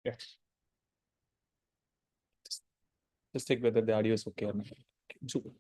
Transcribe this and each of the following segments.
Okay. Just check whether the audio is okay or not. Super.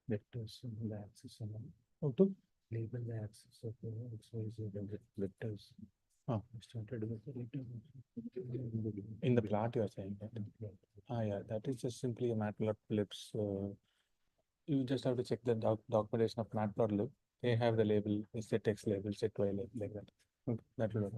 Vectors in the axis and how to label the axis of the XYZ vectors. Oh, I started with the in the plot you are saying that. Yeah, that is just simply a matplotlib. You just have to check the documentation of matplotlib. They have the label, set X label, set Y label, like that. Okay, that will work.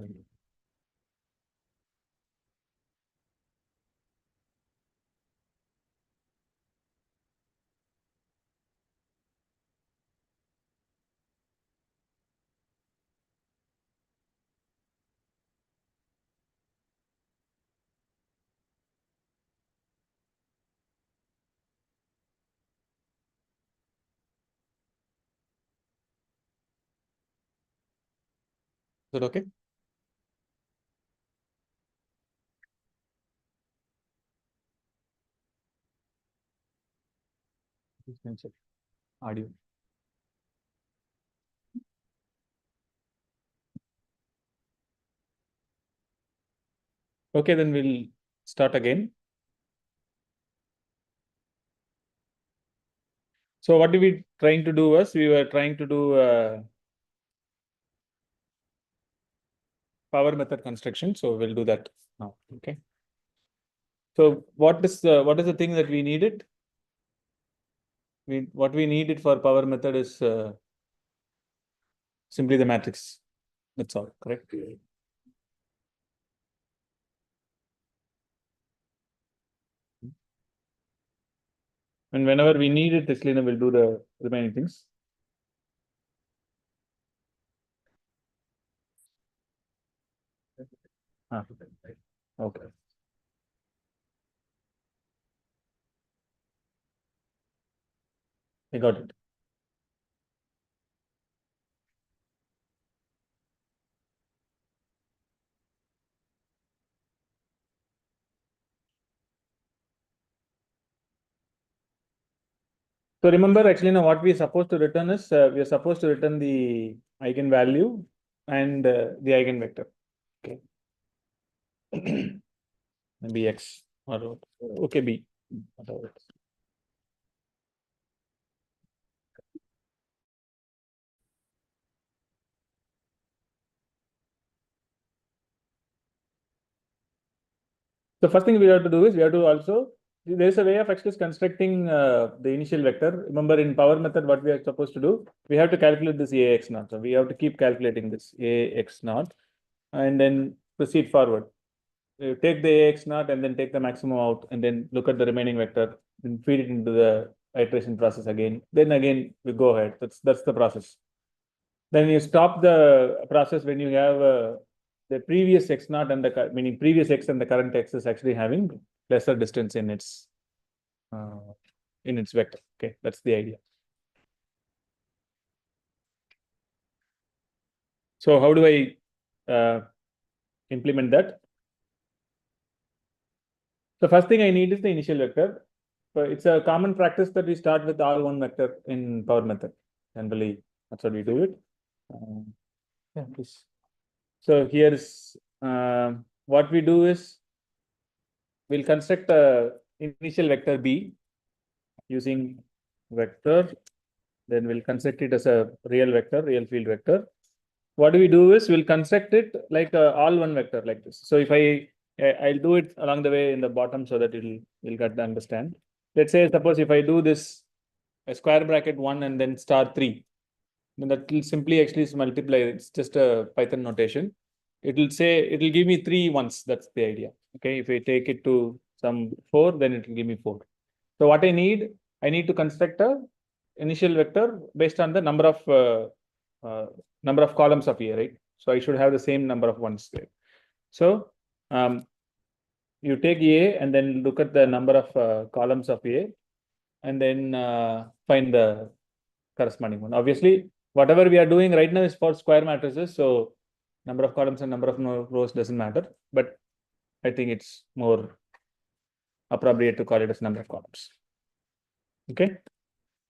Is that okay? You can check audio. Okay, then we'll start again. So what we trying to do was we were trying to do power method construction. So we'll do that now. Okay. So what is the thing that we needed? What we needed for power method is simply the matrix. That's all, correct? And whenever we need it, Teslina will do the remaining things. Okay. I got it. So remember, actually, now what we are supposed to return is we are supposed to return the eigenvalue and the eigenvector. Okay. Maybe X or okay, B. Whatever it is. The first thing we have to do is we have to also, there is a way of actually constructing the initial vector. Remember in power method, what we are supposed to do, we have to calculate this AX naught. So we have to keep calculating this AX naught and then proceed forward. Take the AX naught and then take the maximum out and then look at the remaining vector and feed it into the iteration process again. Then again, we go ahead. That's the process. Then you stop the process when you have the previous X naught and the meaning previous X and the current X is actually having lesser distance in its vector. Okay, that's the idea. So how do I implement that? The first thing I need is the initial vector. So it's a common practice that we start with R1 vector in power method. Generally, that's how we do it. Yeah, please. So here is what we do is we'll construct a initial vector B using vector. Then we'll construct it as a real vector, real field vector. What we do is we'll construct it like all one vector like this. So if I'll do it along the way in the bottom so that you'll get to understand. Let's say suppose if I do this a square bracket 1 and then star 3, then that will simply actually multiply. It's just a Python notation. it will give me 3 ones. That's the idea. Okay, if I take it to some 4, then it will give me 4. So what I need to construct a initial vector based on the number of columns of A, right? So I should have the same number of ones there. So you take A and then look at the number of columns of A, and then find the corresponding one. Obviously, whatever we are doing right now is for square matrices, so number of columns and number of rows doesn't matter, but I think it's more appropriate to call it as number of columns. Okay.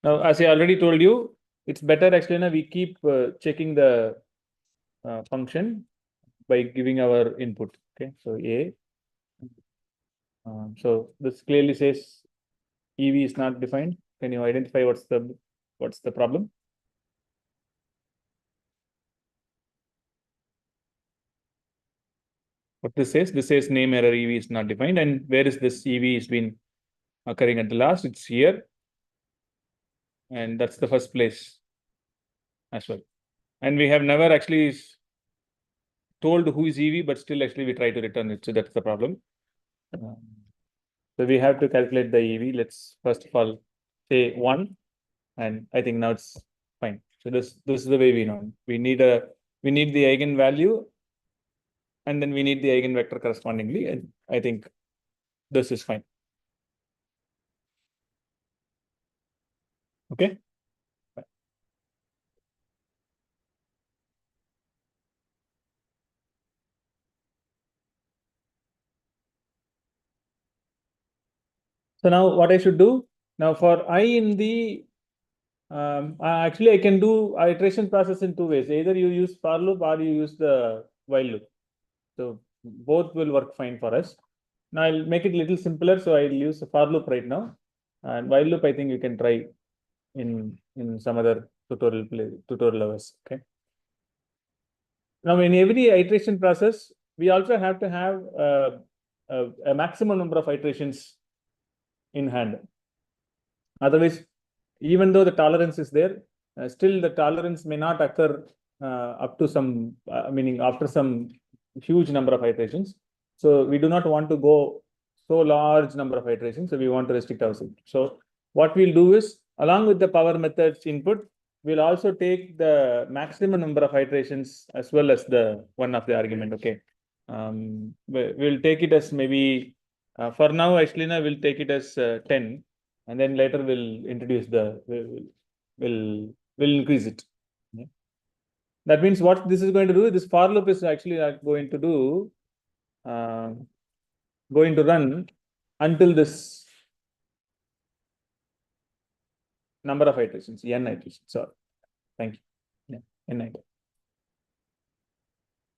Now, as I already told you, it's better actually now we keep checking the function by giving our input. Okay, so A. So this clearly says EV is not defined. Can you identify what's the problem? What this says name error EV is not defined. And where is this EV is been occurring at the last? It's here. And that's the first place as well. And we have never actually told who is EV, but still actually we try to return it. So that's the problem. So we have to calculate the EV. Let's first of all say 1. And I think now it's fine. So this is the way we know. We need the eigenvalue, and then we need the eigenvector correspondingly. And I think this is fine. Okay. So now what I should do now for I in the actually I can do iteration process in 2 ways. Either you use for loop or you use the while loop. So both will work fine for us. Now I'll make it a little simpler. So I'll use a for loop right now, and while loop I think you can try in some other tutorial hours. Okay. Now in every iteration process, we also have to have a maximum number of iterations in hand. Otherwise, even though the tolerance is there, still the tolerance may not occur up to some, meaning after some huge number of iterations. So we do not want to go so large number of iterations. So we want to restrict ourselves. So what we'll do is, along with the power methods input, we'll also take the maximum number of iterations as well as the one of the argument. Okay. We'll take it as maybe, for now, actually, now we'll take it as 10. And then later we'll introduce we'll increase it. Yeah. That means what this is going to do, this for loop is actually going to run until this number of iterations, n iterations. So thank you. Yeah, n iterations.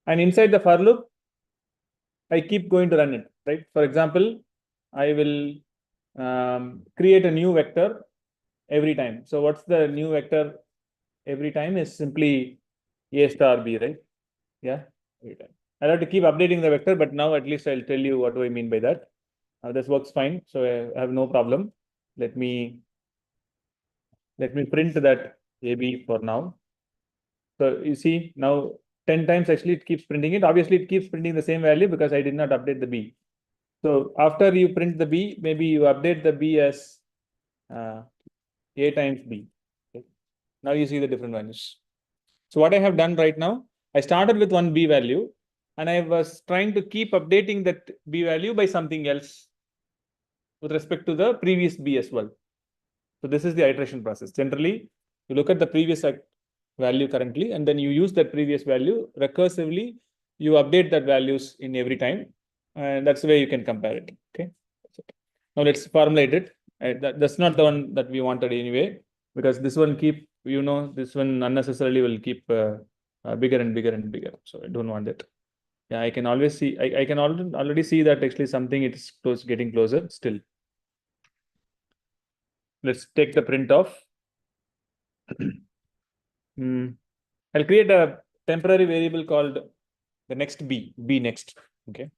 And inside the for loop, I keep going to run it, right? For example, I will create a new vector every time. So what's the new vector every time is simply A star B, right? Yeah, every time. I'll have to keep updating the vector, but now at least I'll tell you what do I mean by that. This works fine, so I have no problem. Let me print that AB for now. So you see now 10 times actually it keeps printing it. Obviously it keeps printing the same value because I did not update the B. So after you print the B, maybe you update the B as A times B. Okay. Now you see the different values. So what I have done right now, I started with one B value and I was trying to keep updating that B value by something else with respect to the previous B as well. So this is the iteration process. Generally, you look at the previous value currently, and then you use that previous value recursively. You update that values in every time, and that's the way you can compare it. Okay. Now let's formulate it. That's not the one that we wanted anyway, because this one this one unnecessarily will keep bigger and bigger and bigger. So I don't want that. Yeah, I can always see. I can already see that actually something it's getting closer still. Let's take the print off. I'll create a temporary variable called the next B next. Okay.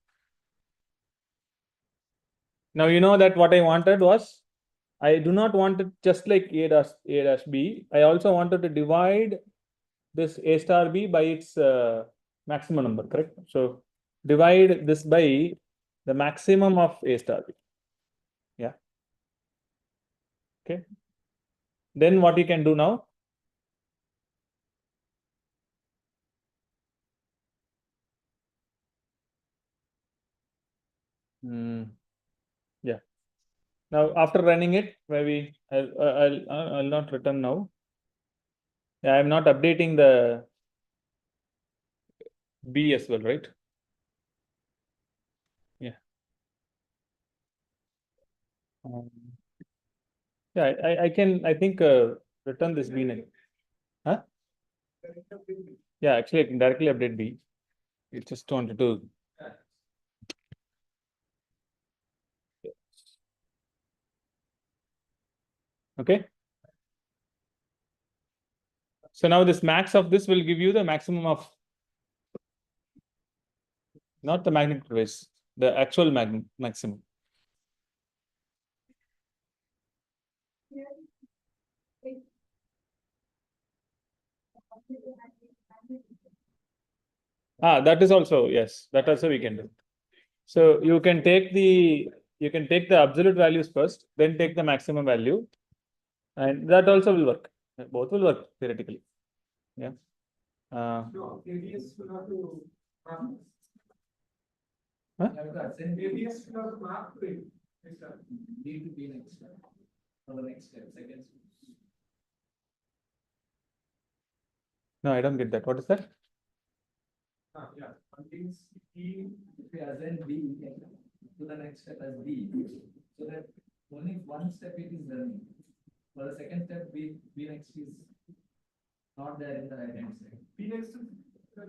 Now you know that what I wanted was, I do not want it just like A dash B. I also wanted to divide this A star B by its maximum number, correct? So divide this by the maximum of A star B. Yeah. Okay. Then what you can do now? Yeah. Now after running it, maybe I'll not return now. Yeah, I'm not updating the B as well, right? Yeah. Yeah, I can, I think, return this B next. Huh? Yeah, actually I can directly update B. It just wanted to. Okay. So now this max of this will give you the maximum of, not the magnetic trace, the actual maximum. That is also, yes, that also we can do. So you can take the absolute values first, then take the maximum value, and that also will work. Both will work theoretically. Yeah. No, ABS will have to Huh? ABS will have to map to it. Need to be next step. For the next step, second. No, I don't get that. What is that? Yeah, contains E. If we assign B to the next step as B, so that only one step it is learning. For the second step, B next is not there in the right hand side. B next to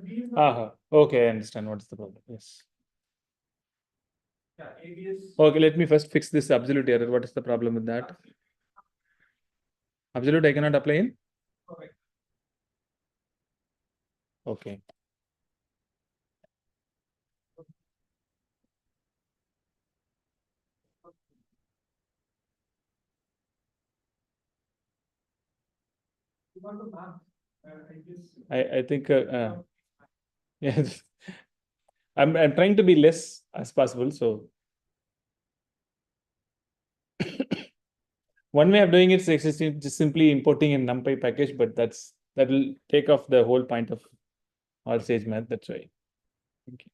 B is not. Okay, I understand what is the problem. Yes. Yeah, ABS. Okay, let me first fix this absolute error. What is the problem with that? Absolute I cannot apply in? Correct. Okay. You want to map, I guess. I think yes. I'm trying to be less as possible. So one way of doing it is just simply importing a NumPy package, but that will take off the whole point of all stage math. That's why. Okay.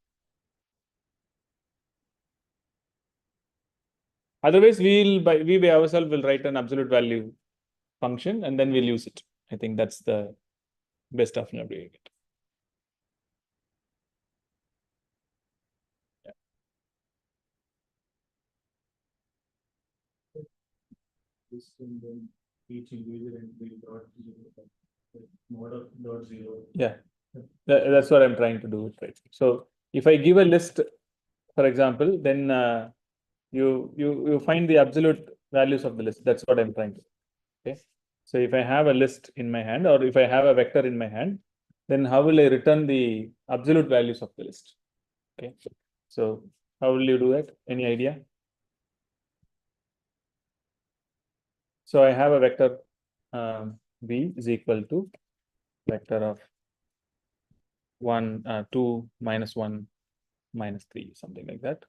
Otherwise, we by ourselves will write an absolute value function and then we'll use it. I think that's the best option of doing it. Yeah, that's what I'm trying to do. Right. So if I give a list, for example, then you find the absolute values of the list. That's what I'm trying to do. Okay. So if I have a list in my hand, or if I have a vector in my hand, then how will I return the absolute values of the list? Okay. So how will you do that? Any idea? So I have a vector b is equal to vector of 1, 2, -1, -3, something like that.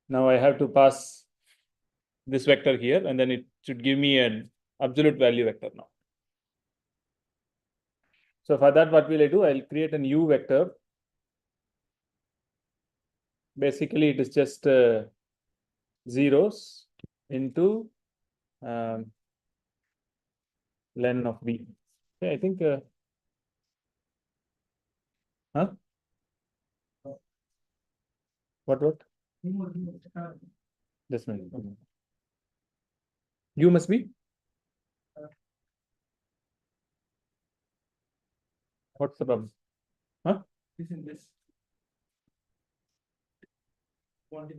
Now I have to pass this vector here, and then it should give me an absolute value vector now. So for that, what will I do? I'll create an u vector. Basically, it is just zeros into len of b. Okay, I think. Huh? What? This one. U must be. What's the problem? Huh? This.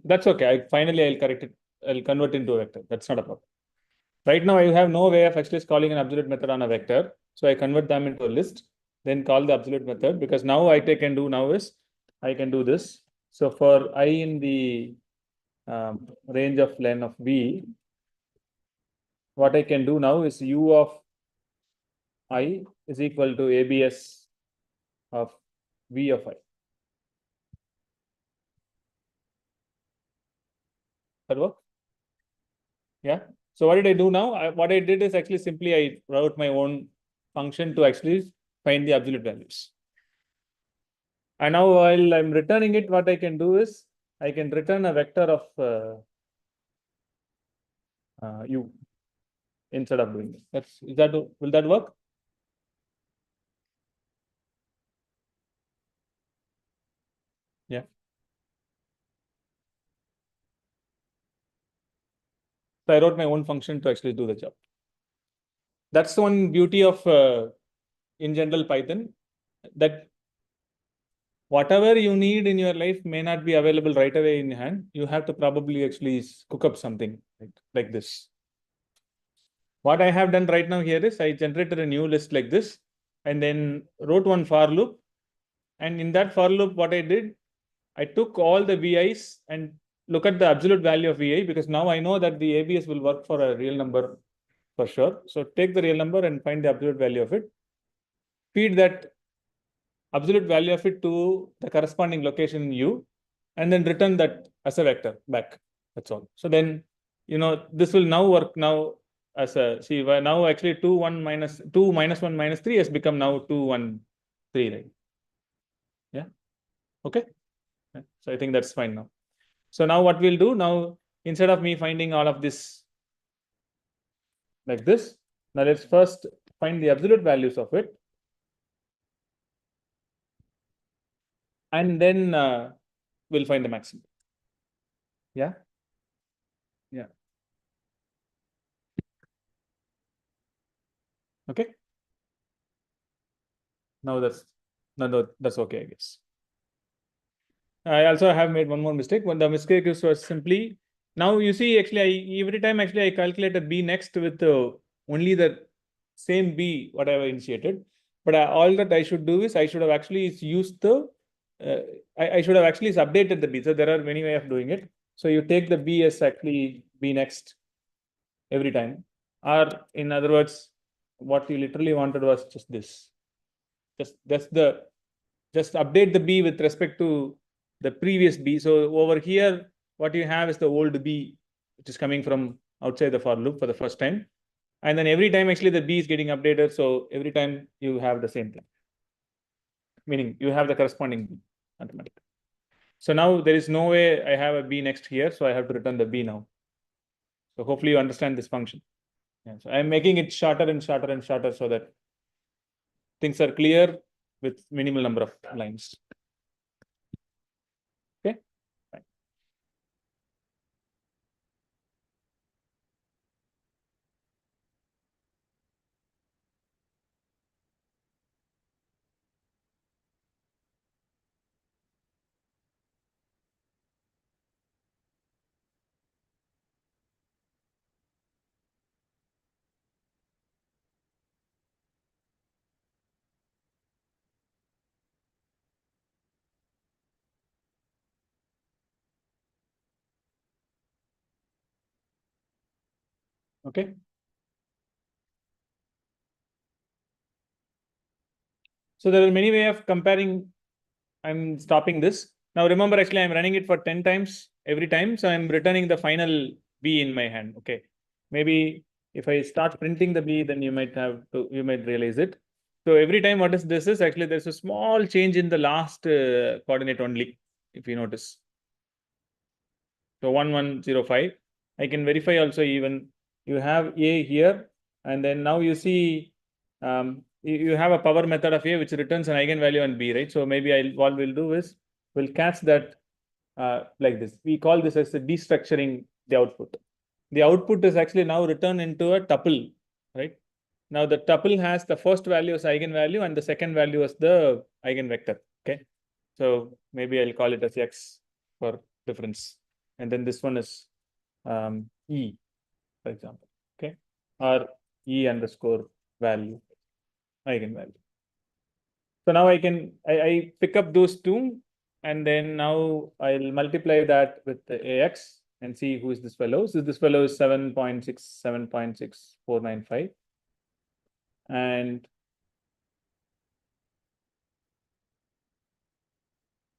That's okay. Finally I'll correct it. I'll convert into a vector. That's not a problem. Right now I have no way of actually calling an absolute method on a vector. So I convert them into a list, then call the absolute method, because now I can do now is I can do this. So for I in the range of len of b, what I can do now is u of I is equal to abs of V of I. That work? Yeah. So what did I do now? What I did is actually simply I wrote my own function to actually find the absolute values. And now while I'm returning it, what I can do is I can return a vector of U instead of doing this. Will that work? Yeah. So I wrote my own function to actually do the job. That's one beauty of in general Python, that whatever you need in your life may not be available right away in hand. You have to probably actually cook up something like this. What I have done right now here is I generated a new list like this and then wrote one for loop. And in that for loop, what I did, I took all the VIs and look at the absolute value of VI, because now I know that the ABS will work for a real number for sure. So take the real number and find the absolute value of it. Feed that absolute value of it to the corresponding location in U, and then return that as a vector back. That's all. So then, this will now work now as a, see, now actually 2, 1 minus 2 minus 1 minus 3 has become now 2, 1, 3, right? Yeah. Okay. Yeah. So I think that's fine now. So now what we'll do now, instead of me finding all of this like this, now let's first find the absolute values of it. And then we'll find the maximum. Yeah. Yeah. Okay. Now that's okay, I guess. I also have made one more mistake. When the mistake is was simply, now you see, actually, every time actually I calculate a B next with only the same B what I have initiated. But all that I should do is I should have actually used the I should have actually updated the B. So there are many ways of doing it. So you take the B as actually B next every time, or in other words, what you literally wanted was just this. Just update the B with respect to the previous B. So over here, what you have is the old B, which is coming from outside the for loop for the first time. And then every time actually the B is getting updated. So every time you have the same thing, meaning you have the corresponding B automatically. So now there is no way I have a B next here. So I have to return the B now. So hopefully you understand this function. Yeah, so I'm making it shorter and shorter and shorter so that things are clear with minimal number of lines. Okay. Fine. Okay. So there are many ways of comparing. I'm stopping this. Now remember, actually, I'm running it for 10 times every time. So I'm returning the final B in my hand. Okay. Maybe if I start printing the B, then you might realize it. So every time what is this is actually there's a small change in the last coordinate only, if you notice. So 1105. I can verify also, even you have A here, and then now you see you have a power method of A which returns an eigenvalue on B, right? So maybe what we'll do is we'll catch that like this. We call this as the destructuring the output. The output is actually now returned into a tuple, right? Now the tuple has the first value as eigenvalue and the second value as the eigenvector. Okay. So maybe I'll call it as X for difference. And then this one is E, for example. Okay. Or E underscore value, eigenvalue. So now I pick up those two, and then now I'll multiply that with the AX and see who is this fellow. So this fellow is 7.6495. And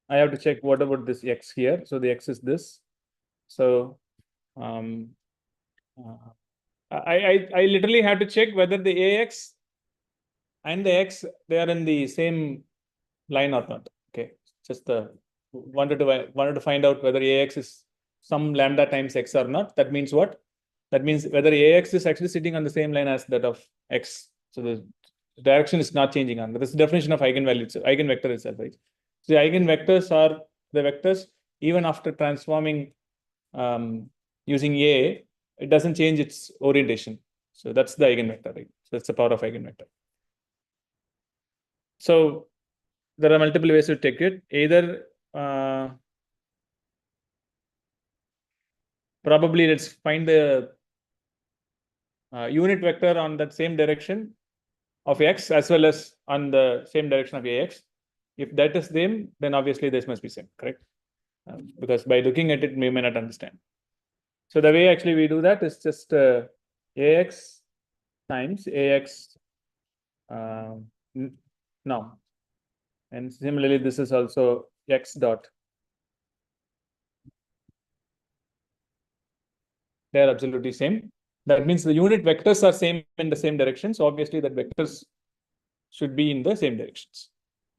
I have to check what about this x here. So the x is this. So I literally have to check whether the ax and the x, they are in the same line or not. Okay, just wanted to find out whether ax is some lambda times x or not. That means what? That means whether ax is actually sitting on the same line as that of x. So the direction is not changing on. That's the definition of eigenvalue, eigenvector itself, right? So the eigenvectors are the vectors even after transforming using A, it doesn't change its orientation. So that's the eigenvector, right? So that's the power of eigenvector. So there are multiple ways to take it. Either probably let's find the unit vector on that same direction of x as well as on the same direction of ax. If that is same, then obviously this must be same, correct? Because by looking at it, we may not understand. So the way actually we do that is just ax times ax now. And similarly, this is also x dot. They are absolutely same. That means the unit vectors are same in the same direction. So obviously that vectors should be in the same directions.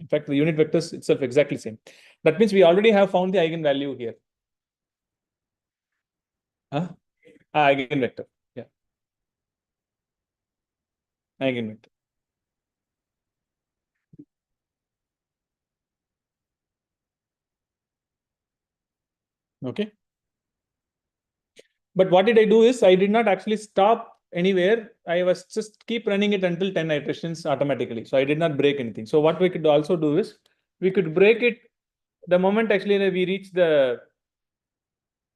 In fact, the unit vectors itself exactly same. That means we already have found the eigenvalue here. Eigenvector. Yeah. Eigenvector. Okay. But what did I do is I did not actually stop anywhere. I was just keep running it until 10 iterations automatically. So I did not break anything. So what we could also do is we could break it the moment actually we reach the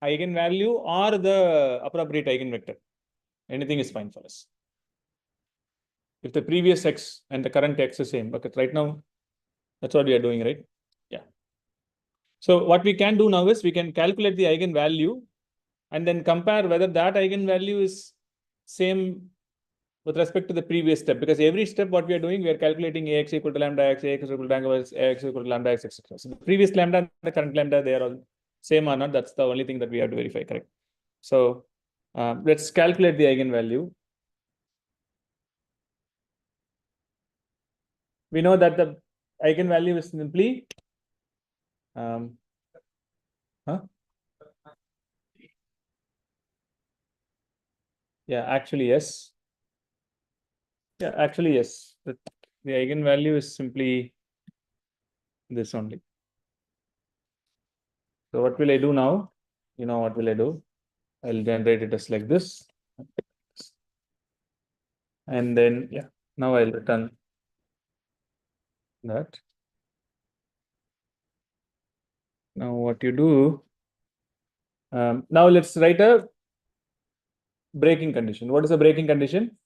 eigenvalue or the appropriate eigenvector. Anything is fine for us. If the previous x and the current x is same, but right now, that's what we are doing, right? Yeah. So what we can do now is we can calculate the eigenvalue and then compare whether that eigenvalue is same with respect to the previous step. Because every step what we are doing, we are calculating ax equal to lambda x, ax equal to lambda x, ax equal to lambda x, etc. So the previous lambda and the current lambda, they are all same or not. That's the only thing that we have to verify, correct? So let's calculate the eigenvalue. We know that the eigenvalue is simply yeah, actually, yes. Yeah, actually, yes. The eigenvalue is simply this only. So what will I do now? You know what will I do? I'll generate it as like this. And then, yeah, now I'll return that. Now what you do, now let's write a breaking condition. What is the breaking condition?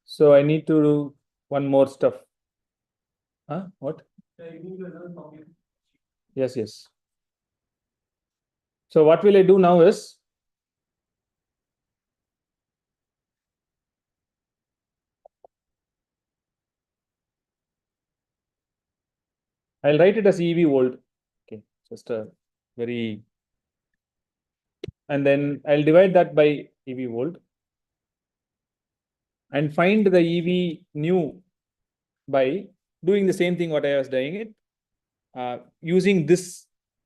So I need to do one more stuff. What? Yes, yes. So what will I do now is, I'll write it as EV volt. Okay, just a very, and then I'll divide that by EV volt and find the EV new by doing the same thing what I was doing it, using this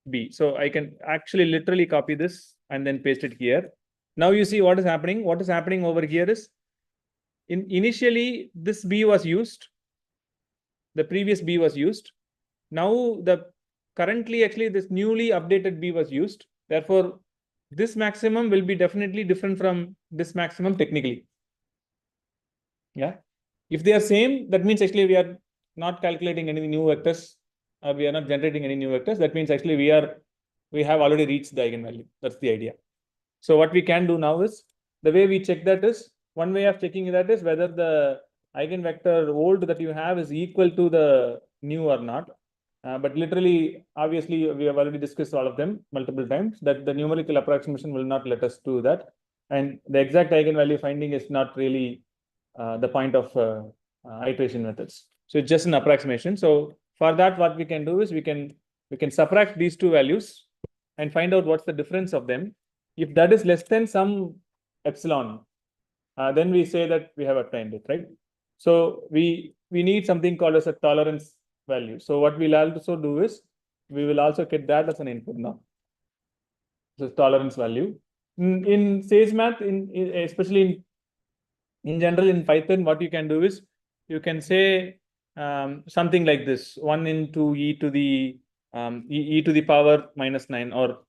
B. So I can actually literally copy this and then paste it here. Now you see what is happening. What is happening over here is initially this B was used. The previous B was used. Now the currently actually this newly updated B was used. Therefore, this maximum will be definitely different from this maximum technically. Yeah. If they are same, that means actually we are not calculating any new vectors, or we are not generating any new vectors. That means actually we have already reached the eigenvalue. That's the idea. So what we can do now is, the way we check that is, one way of checking that is whether the eigenvector old that you have is equal to the new or not. But literally, obviously, we have already discussed all of them multiple times, that the numerical approximation will not let us do that. and the exact eigenvalue finding is not really the point of iteration methods. So it's just an approximation. So for that, what we can do is we can subtract these two values and find out what's the difference of them. If that is less than some epsilon, then we say that we have obtained it, right? So we need something called as a tolerance value. So what we'll also do is we will also get that as an input now. So tolerance value. In Sage Math, especially in general in Python, what you can do is you can say something like this: 1 into e to the e to the power -9, or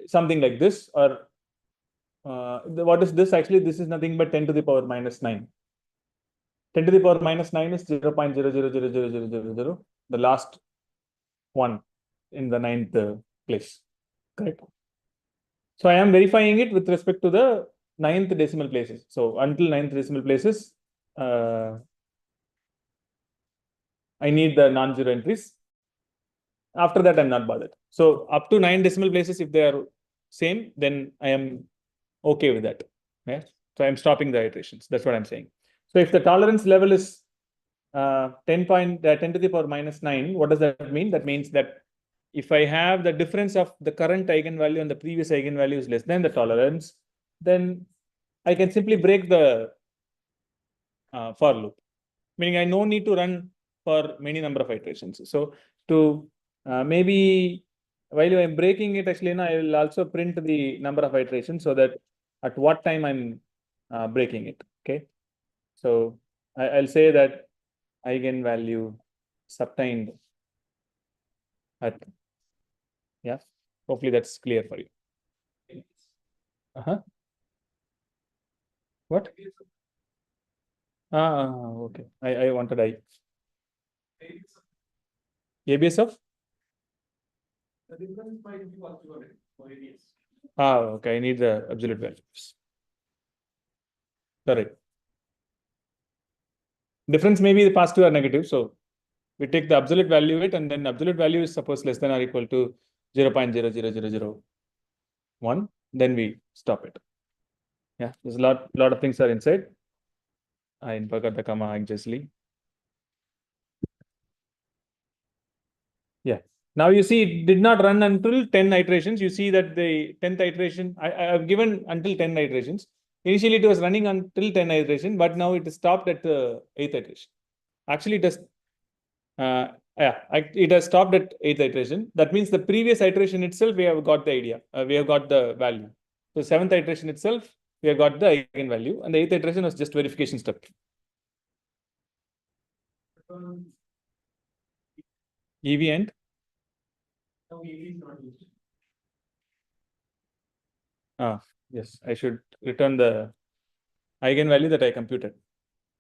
something like this, or what is this? Actually, this is nothing but 10 to the power -9. 10 to the power -9 is 0.000000, the last one in the ninth place, correct? So I am verifying it with respect to the ninth decimal places. So until ninth decimal places, I need the non-zero entries. After that, I'm not bothered. So up to 9 decimal places, if they are same, then I am okay with that. Yeah? So I'm stopping the iterations. That's what I'm saying. So if the tolerance level is 10 to the power -9, what does that mean? That means that if I have the difference of the current eigenvalue and the previous eigenvalue is less than the tolerance, then I can simply break the for loop, meaning I no need to run for many number of iterations. So to maybe while I'm breaking it, actually, I will also print the number of iterations so that at what time I'm breaking it. Okay. So I'll say that eigenvalue subtained at, yeah, hopefully that's clear for you. Uh-huh. What? Okay. I wanted ABS of? The difference might be calculated for ABS. Okay. I need the absolute values. Correct. Difference may be the positive or negative. So we take the absolute value of it, and then absolute value is suppose less than or equal to 0.00001. Then we stop it. Yeah, there's a lot of things are inside. I forgot the comma anxiously. Yeah. Now you see it did not run until 10 iterations. You see that the 10th iteration, I have given until 10 iterations. Initially it was running until 10 iteration, but now it is stopped at the 8th iteration. Actually, it has it has stopped at 8th iteration. That means the previous iteration itself, we have got the idea. We have got the value. So 7th iteration itself, we have got the eigenvalue, and the 8th iteration was just verification step. EV and Now EV is not used. yes, I should return the eigenvalue that I computed,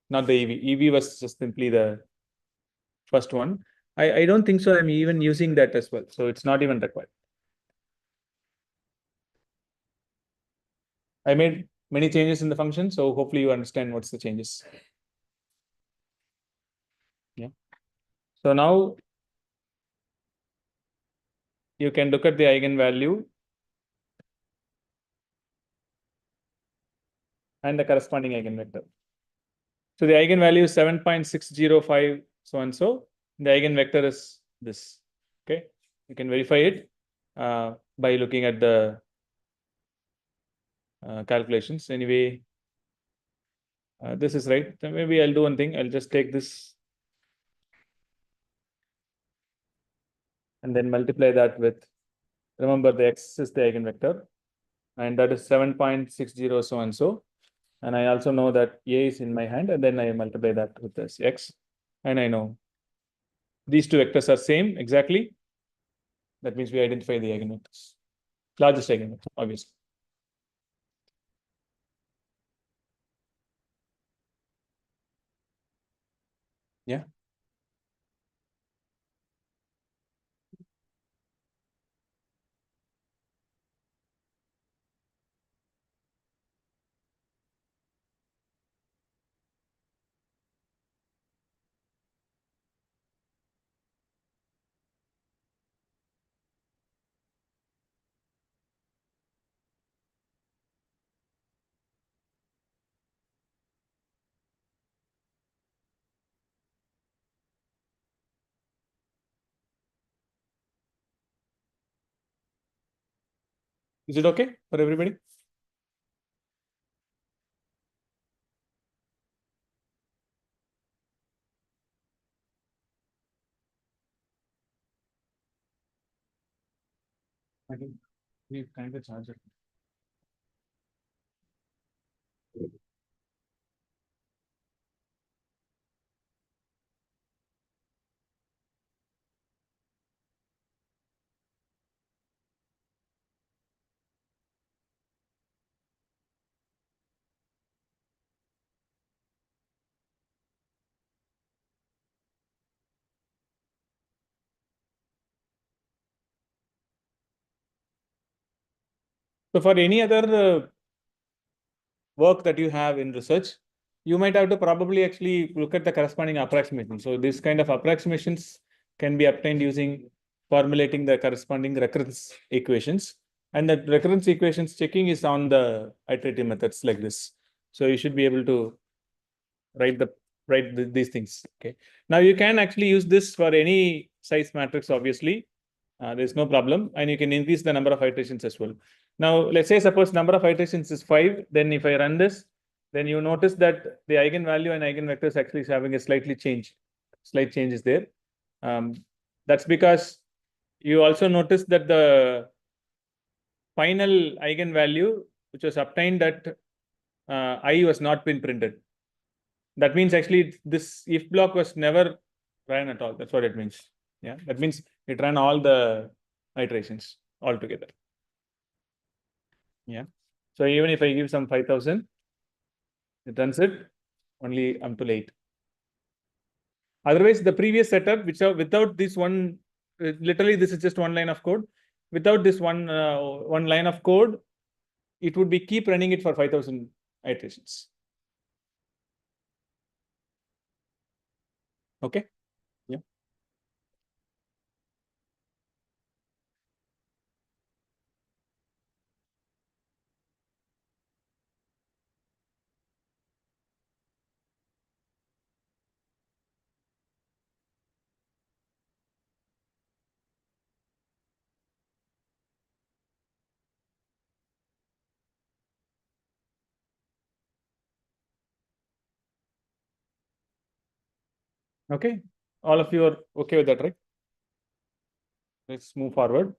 not the EV. EV was just simply the first one. I don't think so. I'm even using that as well. So it's not even required. I made many changes in the function. So hopefully you understand what's the changes. Yeah. So now you can look at the eigenvalue and the corresponding eigenvector. So the eigenvalue is 7.605 so and so. The eigenvector is this. Okay. You can verify it by looking at the calculations. Anyway, this is right. So maybe I'll do one thing. I'll just take this and then multiply that with, remember the x is the eigenvector, and that is 7.60 so and so. And I also know that a is in my hand, and then I multiply that with this x, and I know these two vectors are same exactly. That means we identify the eigenvectors, largest eigenvector, obviously. Yeah. Is it okay for everybody? I think we kind of charge it. So for any other work that you have in research, you might have to probably actually look at the corresponding approximation. So this kind of approximations can be obtained using formulating the corresponding recurrence equations. And the recurrence equations checking is on the iterative methods like this. So you should be able to write these things. Okay. Now you can actually use this for any size matrix, obviously. There's no problem. And you can increase the number of iterations as well. Now, let's say suppose number of iterations is 5. Then if I run this, then you notice that the eigenvalue and eigenvectors actually is having a slight change is there. That's because you also notice that the final eigenvalue, which was obtained at I was not been printed. That means actually this if block was never ran at all. That's what it means. Yeah, that means it ran all the iterations altogether. Yeah. So even if I give some 5,000, it runs it only until 8. Otherwise, the previous setup, which are without this one, literally this is just one line of code. Without this one line of code, it would be keep running it for 5,000 iterations. Okay. Yeah. Okay. All of you are okay with that, right? Let's move forward.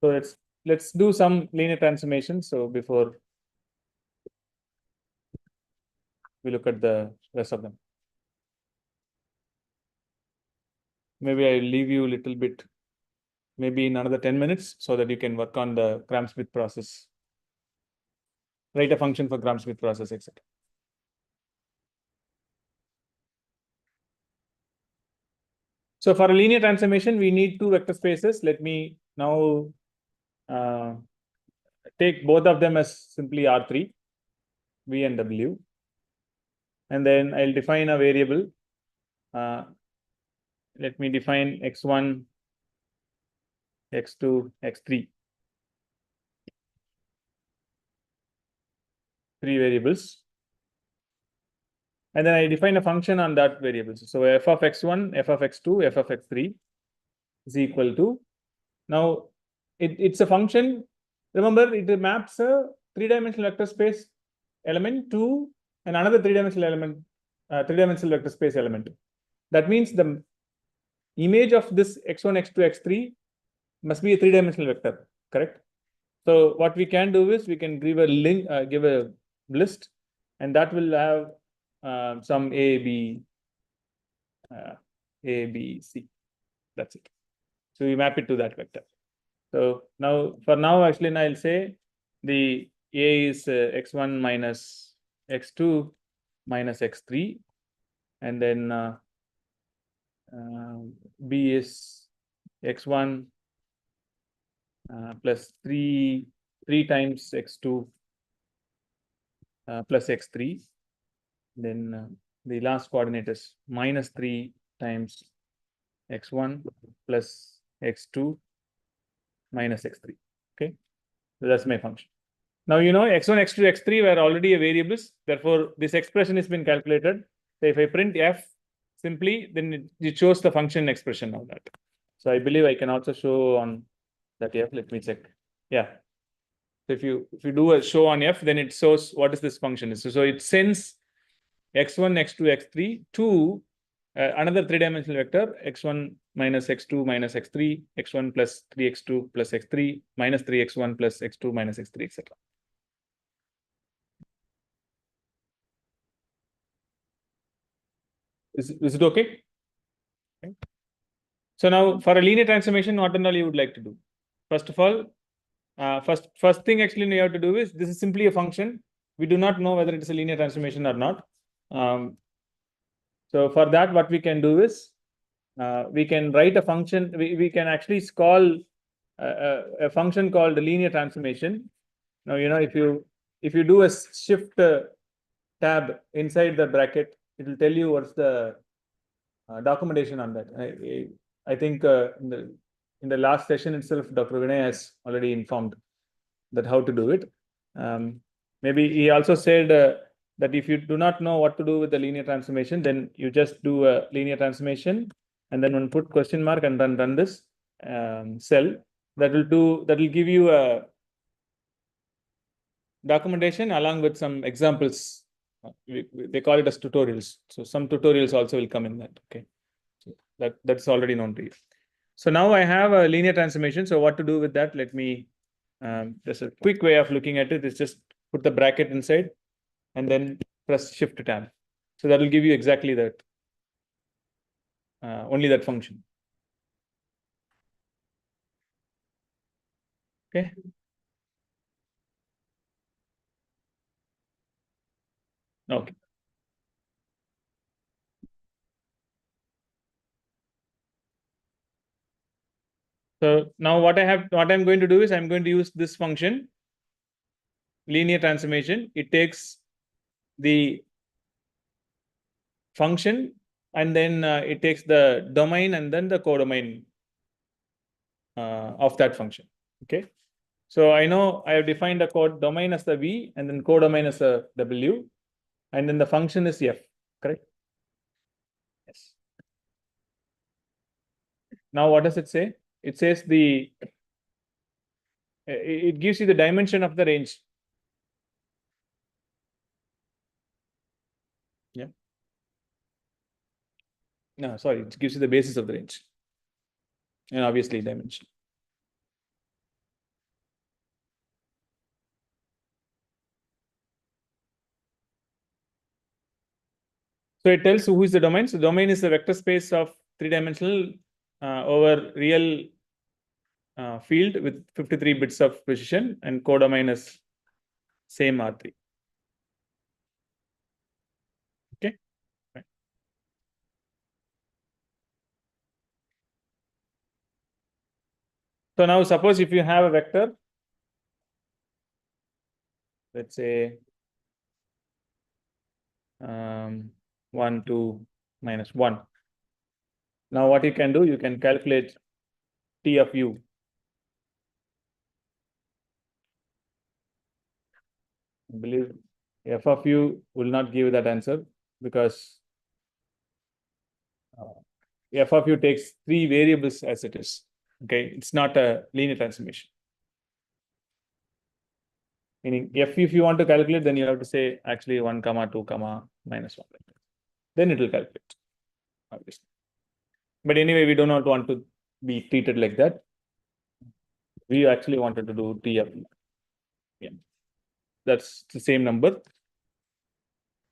So let's do some linear transformation. So before we look at the rest of them, maybe I leave you a little bit, maybe in another 10 minutes, so that you can work on the Gram-Schmidt process, write a function for Gram-Schmidt process, etc. So for a linear transformation, we need two vector spaces. Let me now take both of them as simply R3, V and W. And then I'll define a variable. Let me define x1, x2, x3. 3 variables. And then I define a function on that variable. So f of x1, f of x2, f of x3 is equal to. Now, it's a function. Remember, it maps a 3-dimensional vector space element to another 3-dimensional element, 3-dimensional vector space element. That means the image of this x1, x2, x3 must be a 3-dimensional vector, correct? So what we can do is we can give a link, give a list, and that will have some A, B, C. That's it. So we map it to that vector. So now, for now, actually, I'll say the A is x1 minus x2 minus x3, and then B is x1 plus 3 times x2 plus x3. Then the last coordinate is minus 3 times x1 plus x2 minus x3. Okay, so that's my function. Now you know x1, x2, x3 were already variables. Therefore, this expression has been calculated. So if I print f simply, then it shows the function expression of that. So I believe I can also show on that F. Let me check. Yeah. So if you do a show on F, then it shows what is this function is. So it sends x1, x2, x3 to another three-dimensional vector x1 minus x2 minus x3, x1 plus 3x2 plus x3 minus 3x1 plus x2 minus x3, etc. Is it okay? Okay. So now for a linear transformation, what and all you would like to do? First of all, first thing actually you have to do is this is simply a function. We do not know whether it is a linear transformation or not. So for that, what we can do is we can write a function. We can actually call a function called linear transformation. Now if you do a shift tab inside the bracket, it will tell you what's the documentation on that. I think in the last session itself, Dr. Vinay has already informed that how to do it. Maybe he also said that if you do not know what to do with the linear transformation, then you just do a linear transformation and then put question mark and then run this cell. That will give you a documentation along with some examples. They call it as tutorials. So some tutorials also will come in that. Okay, so that's already known to you. So now I have a linear transformation. So what to do with that? Let me just a quick way of looking at it is just put the bracket inside and then press shift tab. So that will give you exactly that, only that function. Okay. Okay. So now what I'm going to do is I'm going to use this function, linear transformation. It takes the function and then it takes the domain and then the codomain of that function. Okay. So I know I have defined the code domain as the V and then codomain as a W, and then the function is F, correct? Yes. Now what does it say? It says it gives you the dimension of the range. Yeah. No, sorry, it gives you the basis of the range. And obviously dimension. So it tells who is the domain. So domain is the vector space of three-dimensional over real field with 53 bits of precision, and codomain is same R3. Okay. Right. So now suppose if you have a vector, let's say 1, 2, minus 1. Now what you can do, you can calculate T of u. I believe f of u will not give that answer because f of u takes 3 variables as it is. Okay, it's not a linear transformation. Meaning if you want to calculate, then you have to say actually 1 comma 2 comma minus 1. Then it will calculate, obviously. But anyway, we do not want to be treated like that. We actually wanted to do T of u. Yeah, that's the same number,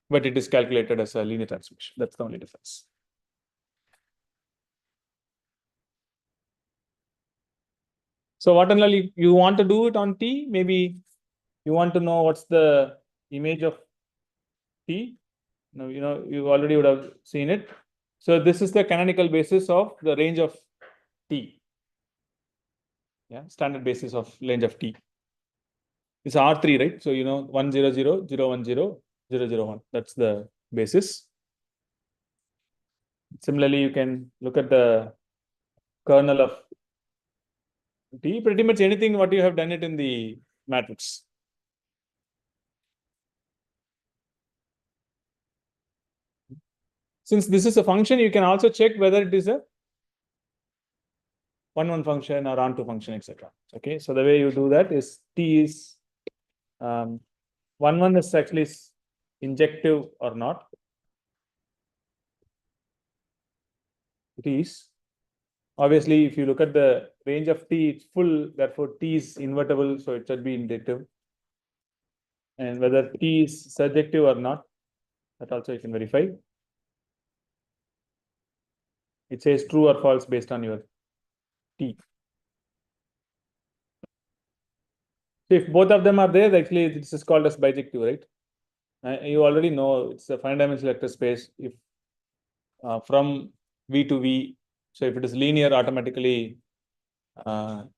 but it is calculated as a linear transformation. That's the only difference. So what and all you want to do it on T? Maybe you want to know what's the image of T. Now you already would have seen it. So this is the canonical basis of the range of T. Yeah, standard basis of range of T. It's R3, right? So 1, 0, 0, 0, 1, 0, 0, 0, 1. That's the basis. Similarly, you can look at the kernel of T. Pretty much anything what you have done it in the matrix. Since this is a function, you can also check whether it is a one function or onto function, etc. Okay, so the way you do that is T is one is actually injective or not. It is. Obviously, if you look at the range of T, it's full, therefore T is invertible, so it should be injective. And whether T is surjective or not, that also you can verify. It says true or false based on your T. So if both of them are there, actually this is called as bijective, right? You already know it's a finite dimensional vector space. If from V to V, so if it is linear, automatically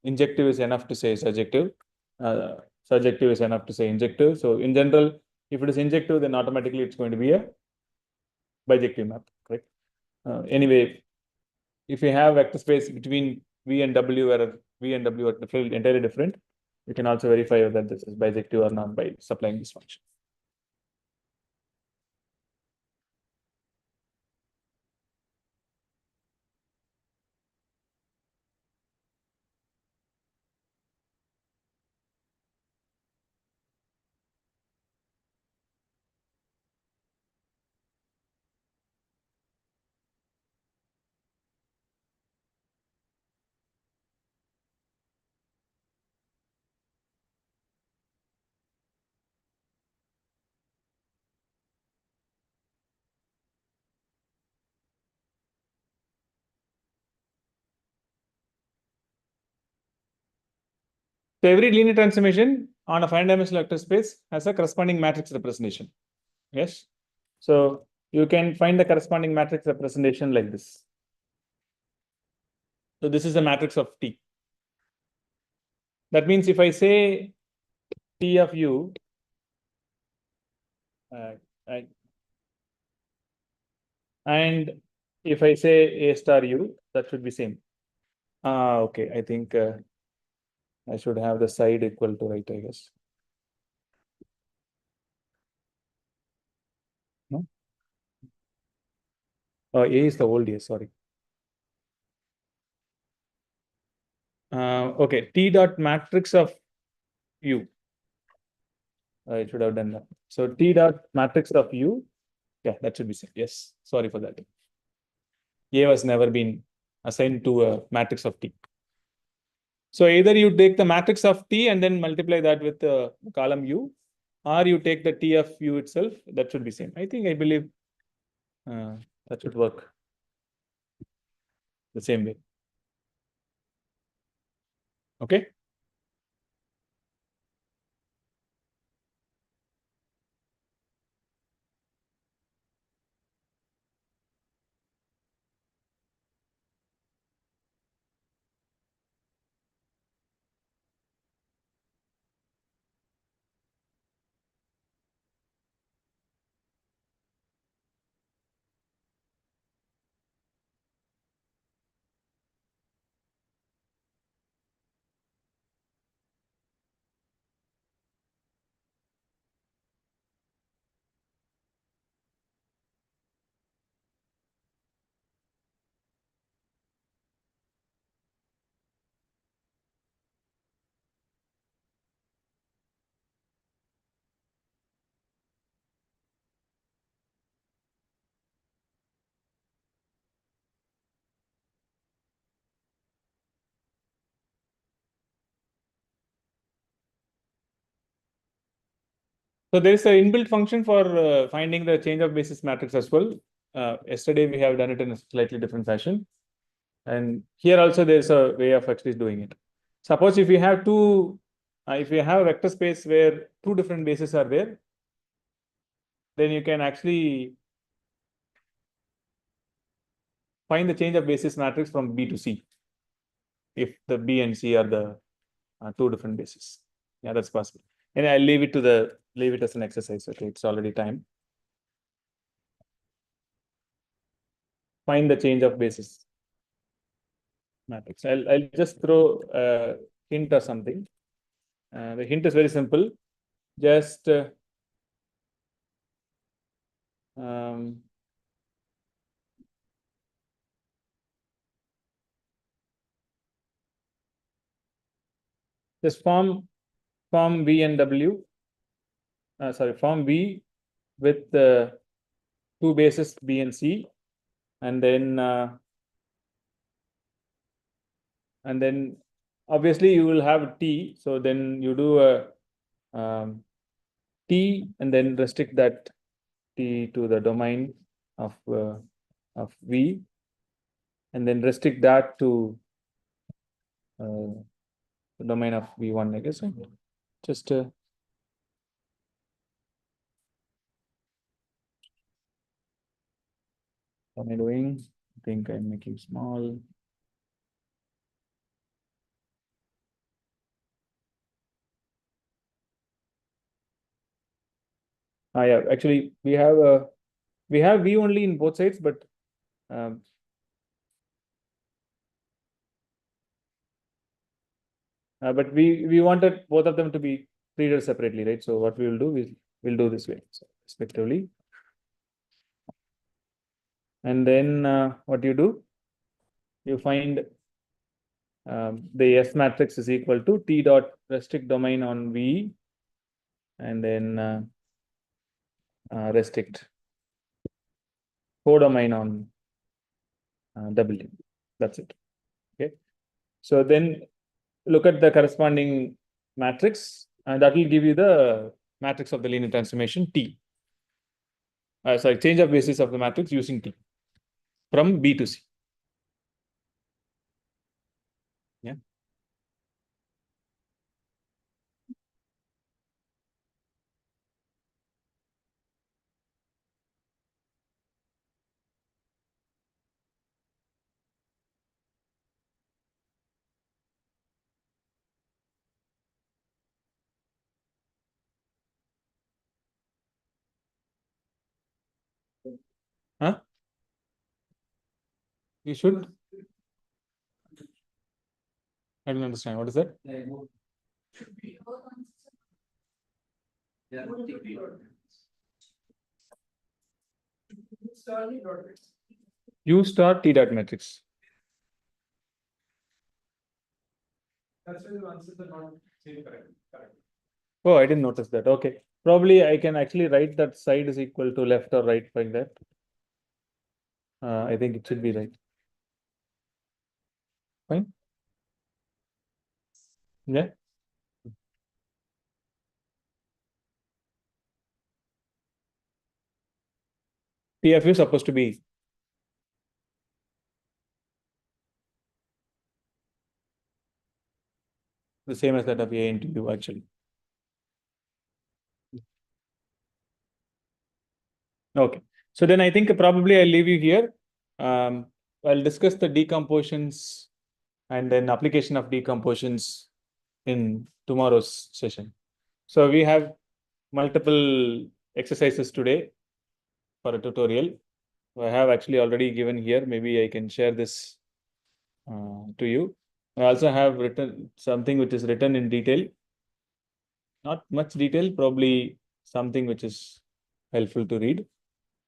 injective is enough to say surjective. Surjective is enough to say injective. So in general, if it is injective, then automatically it's going to be a bijective map, correct? Anyway, if you have vector space between V and W, where V and W are entirely different, you can also verify whether this is bijective or not by supplying this function. So every linear transformation on a finite dimensional vector space has a corresponding matrix representation. Yes. So you can find the corresponding matrix representation like this. So this is the matrix of T. That means if I say T of U, and if I say A star U, that should be same. Okay. I think I should have the side equal to right, I guess. No? A is the old A, sorry. Okay, T dot matrix of U. I should have done that. So T dot matrix of U. Yeah, that should be same. Yes, sorry for that. A was never been assigned to a matrix of T. So either you take the matrix of T and then multiply that with the column U, or you take the T of U itself. That should be same. I believe that should work the same way. Okay. So there is an inbuilt function for finding the change of basis matrix as well. Yesterday we have done it in a slightly different fashion. And here also there is a way of actually doing it. Suppose if you have if you have a vector space where two different bases are there, then you can actually find the change of basis matrix from B to C. If the B and C are the two different bases. Yeah, that's possible. And I'll leave it as an exercise. Okay, it's already time. Find the change of basis matrix. I'll just throw a hint or something. The hint is very simple. Just just form V and W. Form V with the two bases B and C, and then obviously you will have T. So then you do a T and then restrict that T to the domain of V, and then restrict that to the domain of V1, I guess. Just what am I doing? I think I'm making small. Yeah, actually we have V only in both sides, but we wanted both of them to be treated separately, right? So what we will do is we'll do this way, so respectively. And then what you do, you find the S matrix is equal to T dot restrict domain on V, and then restrict codomain on W. That's it. Okay. So then look at the corresponding matrix, and that will give you the matrix of the linear transformation T. Change of basis of the matrix using T from B to C. Yeah. Huh? You should. I don't understand. What is that? U star T dot matrix. That's why the answers are not same correct. Oh, I didn't notice that. Okay. Probably I can actually write that side is equal to left or right like that. I think it should be right. Fine. Yeah. TF is supposed to be the same as that of A into U actually. Okay. So then I think probably I'll leave you here. I'll discuss the decompositions and then application of decompositions in tomorrow's session. So we have multiple exercises today for a tutorial. I have actually already given here. Maybe I can share this to you. I also have written something which is written in detail. Not much detail, probably something which is helpful to read.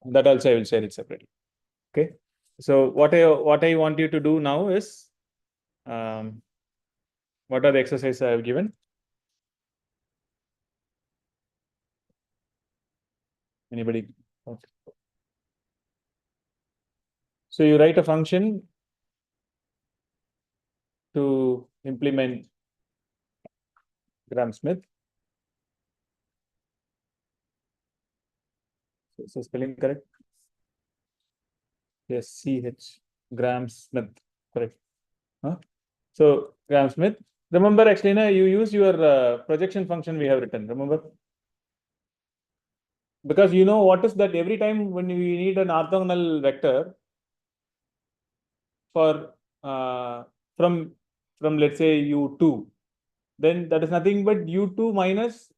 That also I will share it separately. Okay. So what I want you to do now is, what are the exercises I have given? Anybody? Okay. So you write a function to implement Gram-Smith. So spelling correct? Yes, CH, Gram-Smith, correct. Huh? So Gram-Smith. Remember, actually, you use your projection function we have written. Remember? Because you know what is that every time when we need an orthogonal vector for from let's say U2, then that is nothing but U2 minus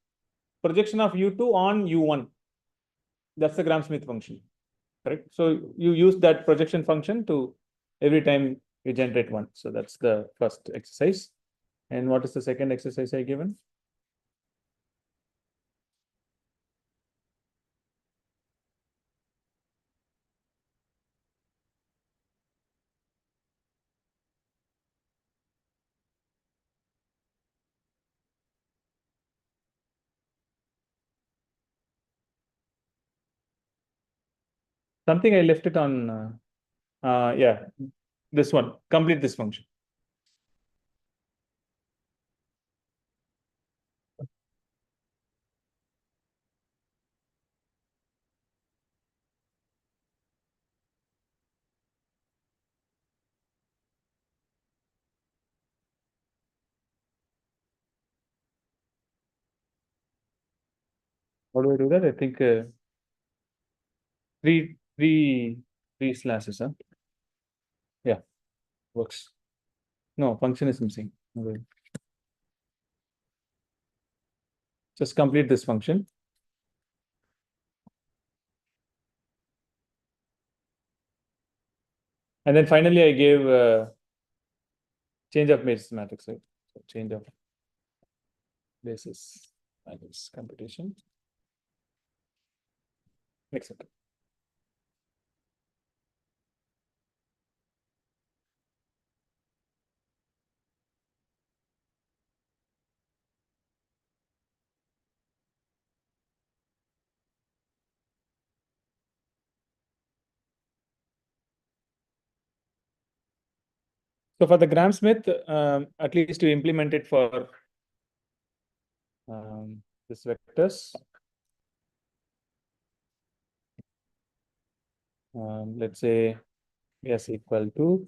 projection of U2 on U1. That's the Gram-Smith function, correct? So you use that projection function to every time you generate one. So that's the first exercise. And what is the second exercise I given? Something I left it on, yeah, this one, complete this function. How do I do that? I think three slashes, huh? Yeah, works. No, function is missing. Okay. Just complete this function. And then finally, I gave change of basis matrix, right? So change of basis matrix computation. Excellent. So for the Gram-Smith, at least to implement it for this vectors, let's say s equal to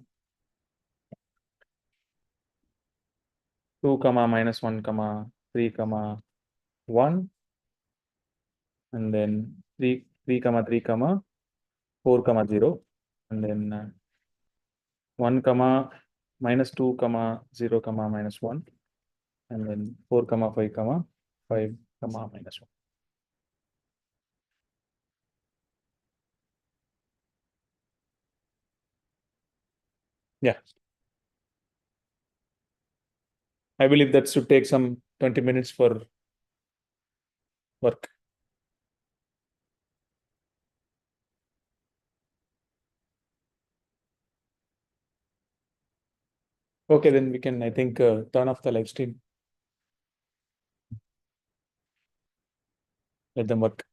2 comma minus 1 comma 3 comma 1, and then 3 comma 3 comma 4 comma 0, and then 1 comma minus 2 comma 0 comma minus 1, and then 4 comma 5 comma 5 comma minus 1. Yeah, I believe that should take some 20 minutes for work. Okay, then we can, I think, turn off the live stream. Let them work.